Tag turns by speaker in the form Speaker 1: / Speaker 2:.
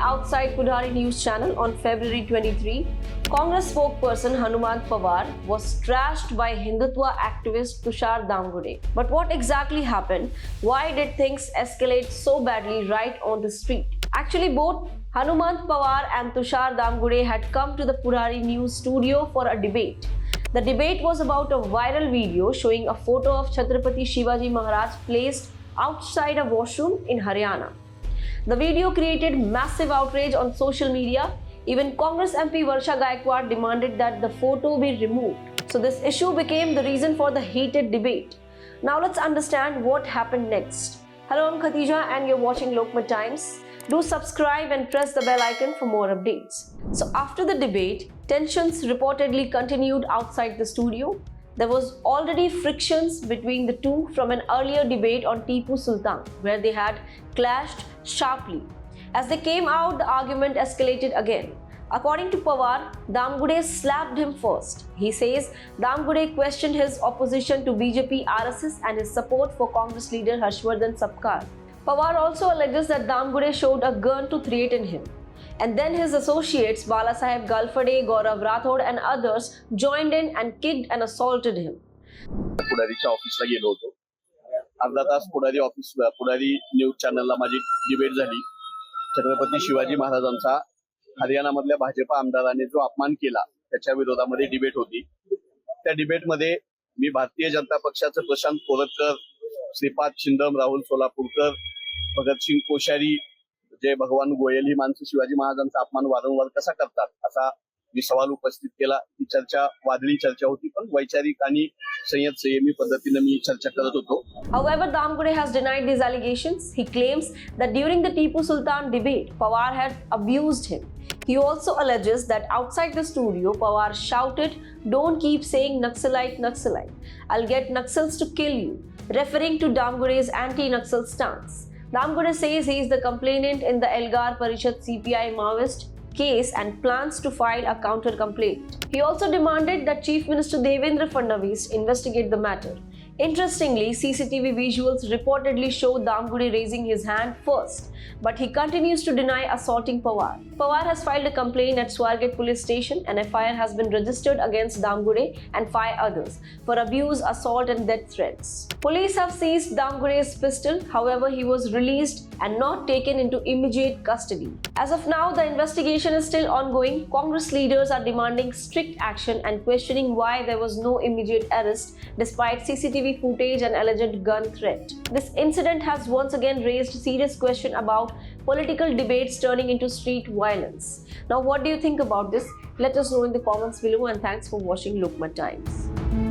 Speaker 1: outside Pudhari News Channel on February 23, Congress spokesperson Hanumant Pawar was trashed by Hindutva activist Tushar Damgode. But what exactly happened? Why did things escalate so badly right on the street? Actually, both Hanumant Pawar and Tushar Damgode had come to the Pudhari News studio for a debate. The debate was about a viral video showing a photo of Chhatrapati Shivaji Maharaj placed outside a washroom in Haryana. The video created massive outrage on social media. Even Congress MP Varsha Gaikwad demanded that the photo be removed. So this issue became the reason for the heated debate. Now let's understand what happened next. Hello, I'm Khatija and you're watching Lokmat Times. Do subscribe and press the bell icon for more updates. So after the debate, tensions reportedly continued outside the studio. There was already frictions between the two from an earlier debate on Tipu Sultan, where they had clashed sharply. As they came out, the argument escalated again. According to Pawar, Damgode slapped him first. He says Damgode questioned his opposition to BJP RSS and his support for Congress leader Harshvardhan Sapkar. Pawar also alleges that Damgode showed a gun to threaten him. And then his associates Balasaheb Galfade, Gaurav Rathod and others joined in and kicked and assaulted him.
Speaker 2: पुढारीच्या ऑफिसला गेलो होतो. अर्धा तास पुढारी news चॅनलला माझी debate झाली. छत्रपती शिवाजी महाराजांचा हरियाणामधल्या भाजप आमदाराने जो अपमान केला त्याच्या विरोधामध्ये डिबेट होती. त्या डिबेटमध्ये मी भारतीय जनता पक्षाचे प्रशांत कोरटकर, श्रीपाद छिंदम, राहुल सोलापूरकर, भगतसिंग कोश्यारी, जय भगवान गोयल ही माणसं शिवाजी महाराजांचा अपमान वारंवार कसा करतात असा मी सवाल उपस्थित केला. ही चर्चा वादळी चर्चा होती, पण वैचारिक आणि संयमी पद्धतीने मी चर्चा करत होतो.
Speaker 1: However, Damgode has denied these allegations. He claims that during the Tipu Sultan debate, Pawar had abused him. He also alleges that outside the studio, Pawar shouted, "Don't keep saying Naxalite, Naxalite. I'll get Naxals to kill you," referring to Damgode's anti-Naxal stance. Damgode says he is the complainant in the Elgar Parishad CPI Maoist case and plans to file a counter complaint. He also demanded that Chief Minister Devendra Fadnavis investigate the matter. Interestingly, CCTV visuals reportedly show Damgode raising his hand first, but he continues to deny assaulting Pawar. Pawar has filed a complaint at Swargate police station and FIR has been registered against Damgode and 5 others for abuse, assault and death threats. Police have seized Damgode's pistol, however he was released and not taken into immediate custody. As of now, the investigation is still ongoing. Congress leaders are demanding strict action and questioning why there was no immediate arrest despite CCTV footage and alleged gun threat. This incident has once again raised serious question about political debates turning into street violence. Now, what do you think about this? Let us know in the comments below and thanks for watching Lokmat Times.